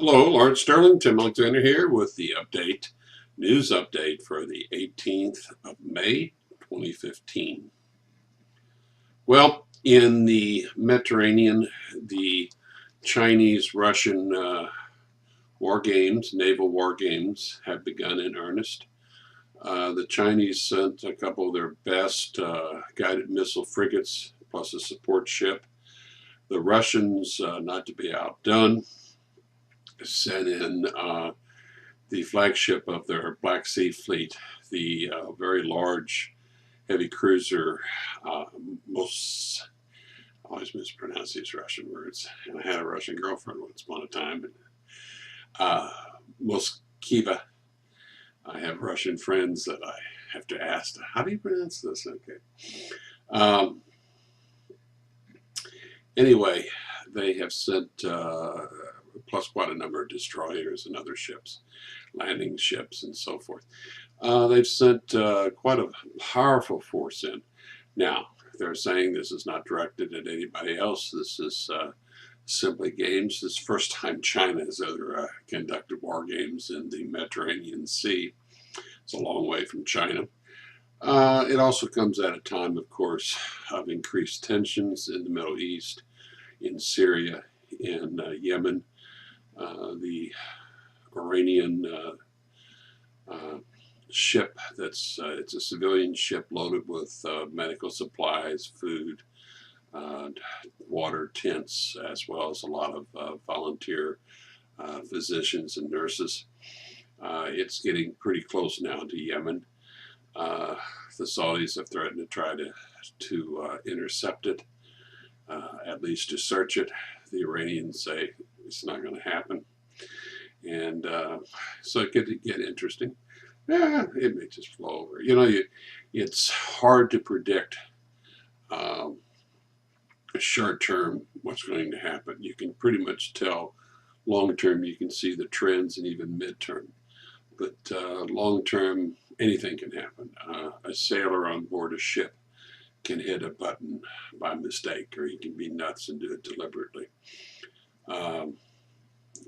Hello, Lord Stirling, Tim Alexander here with the news update for the 18th of May, 2015. Well, in the Mediterranean, the Chinese-Russian naval war games, have begun in earnest. The Chinese sent a couple of their best guided missile frigates, plus a support ship. The Russians, not to be outdone, sent in the flagship of their Black Sea fleet, the very large heavy cruiser, most, I always mispronounce these Russian words, and I had a Russian girlfriend once upon a time, and Moskiva. I have Russian friends that I have to ask, how do you pronounce this? Okay. Anyway, they have sent plus quite a number of destroyers and other ships, landing ships and so forth. They've sent quite a powerful force in. Now, they're saying this is not directed at anybody else. This is simply games. This is the first time China has ever conducted war games in the Mediterranean Sea. It's a long way from China. It also comes at a time, of course, of increased tensions in the Middle East, in Syria, in Yemen. The Iranian ship it's a civilian ship loaded with medical supplies, food, water, tents, as well as a lot of volunteer physicians and nurses. It's getting pretty close now to Yemen. The Saudis have threatened to try to intercept it, at least to search it. The Iranians say it's not going to happen. And so it could get interesting. It may just flow over. It's hard to predict short term what's going to happen. You can pretty much tell long term, you can see the trends, and even midterm. But long term, anything can happen. A sailor on board a ship can hit a button by mistake, or he can be nuts and do it deliberately.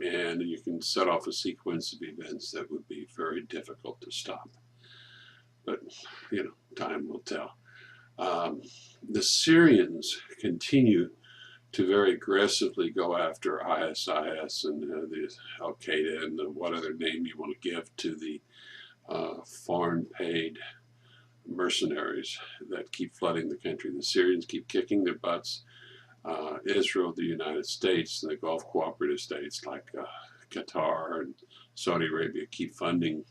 And you can set off a sequence of events that would be very difficult to stop. But, time will tell. The Syrians continue to very aggressively go after ISIS and the Al Qaeda and what other name you want to give to the foreign paid mercenaries that keep flooding the country. The Syrians keep kicking their butts. Israel, the United States, and the Gulf cooperative states like Qatar and Saudi Arabia keep funding.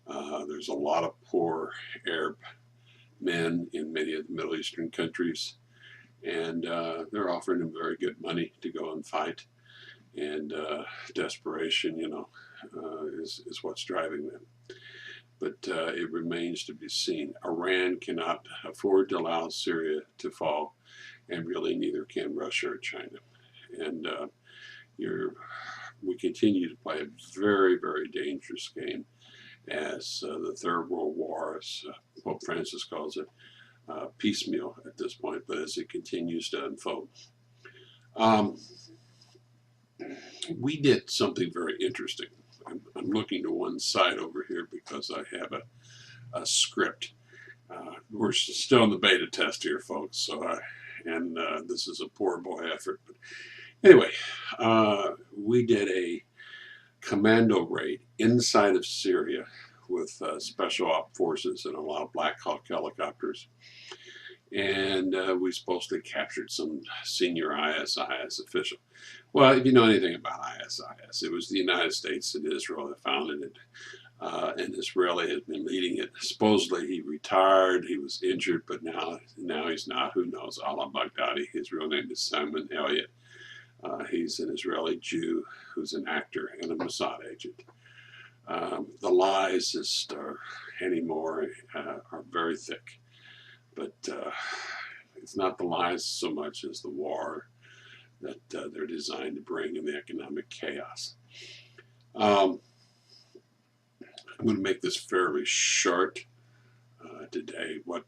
There's a lot of poor Arab men in many of the Middle Eastern countries, and they're offering them very good money to go and fight. And desperation, is what's driving them. But it remains to be seen. Iran cannot afford to allow Syria to fall, and really neither can Russia or China. And we continue to play a very, very dangerous game as the Third World War, as Pope Francis calls it, piecemeal at this point, but as it continues to unfold. We did something very interesting. I'm looking to one side over here because I have a script. We're still in the beta test here, folks, so this is a poor boy effort. But anyway, we did a commando raid inside of Syria with special op forces and a lot of Black Hawk helicopters. And we supposedly captured some senior ISIS official. Well, if you know anything about ISIS, it was the United States and Israel that founded it. And Israeli has been leading it. Supposedly he retired, he was injured, but now he's not. Who knows? Allah Baghdadi, his real name is Simon Elliott. He's an Israeli Jew who's an actor and a Mossad agent. The lies anymore are very thick. But it's not the lies so much as the war that they're designed to bring in the economic chaos. I'm going to make this fairly short today. What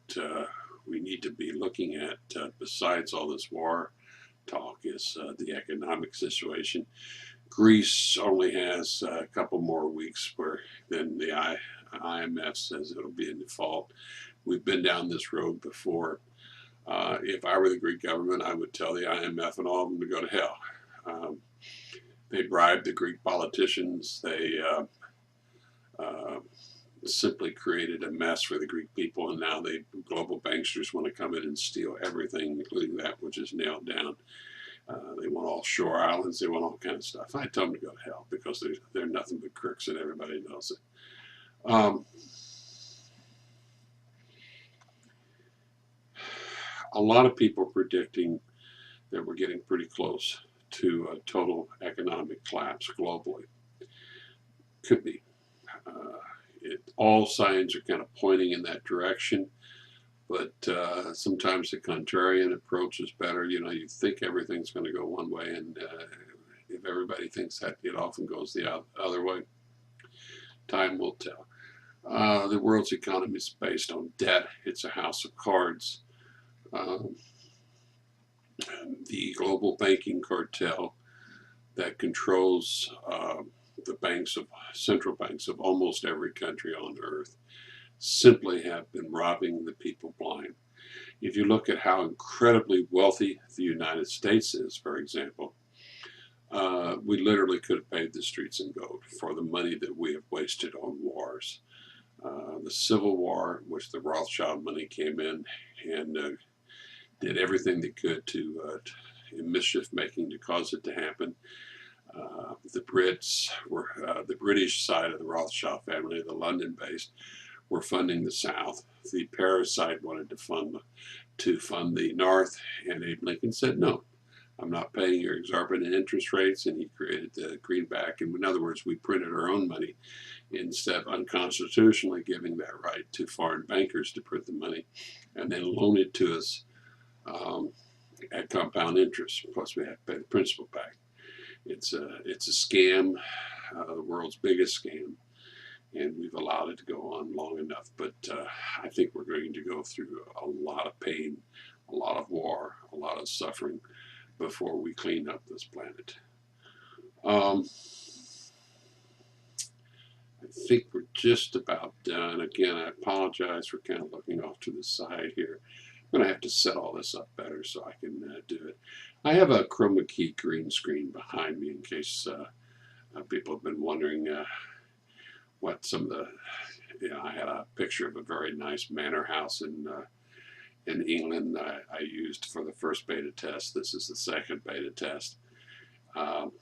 we need to be looking at, besides all this war talk, is the economic situation. Greece only has a couple more weeks where then the IMF says it'll be in default. We've been down this road before. If I were the Greek government, I would tell the IMF and all of them to go to hell. They bribed the Greek politicians. They uh, simply created a mess for the Greek people, and now global banksters want to come in and steal everything, including that which is nailed down. They want all shore islands. They want all kinds of stuff. I tell them to go to hell because they're nothing but crooks, and everybody knows it. A lot of people are predicting that we're getting pretty close to a total economic collapse globally. Could be. All signs are kind of pointing in that direction, but sometimes the contrarian approach is better. You know, you think everything's going to go one way, and if everybody thinks that, it often goes the other way. Time will tell. The world's economy is based on debt. It's a house of cards. The global banking cartel that controls the central banks of almost every country on earth simply have been robbing the people blind. If you look at how incredibly wealthy the United States is, for example, we literally could have paved the streets in gold for the money that we have wasted on wars. The Civil War, which the Rothschild money came in and did everything they could to in mischief making to cause it to happen. The Brits were the British side of the Rothschild family, the London-based, were funding the South. The Paris side wanted to fund the North, and Abe Lincoln said, "No, I'm not paying your exorbitant interest rates," and he created the greenback. And in other words, we printed our own money instead of unconstitutionally giving that right to foreign bankers to print the money and then loan it to us at compound interest. Plus, we have to pay the principal back. It's a scam, the world's biggest scam, and we've allowed it to go on long enough. But I think we're going to go through a lot of pain, a lot of war, a lot of suffering before we clean up this planet. I think we're just about done. Again, I apologize for kind of looking off to the side here. I'm going to have to set all this up better so I can do it. I have a chroma key green screen behind me in case people have been wondering what some of the, I had a picture of a very nice manor house in England I used for the first beta test. This is the second beta test. And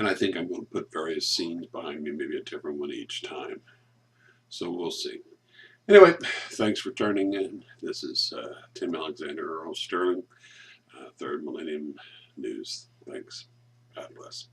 I think I'm going to put various scenes behind me, maybe a different one each time. So we'll see. Anyway, thanks for turning in. This is Tim Alexander, Earl Stirling, Third Millennium News. Thanks. God bless.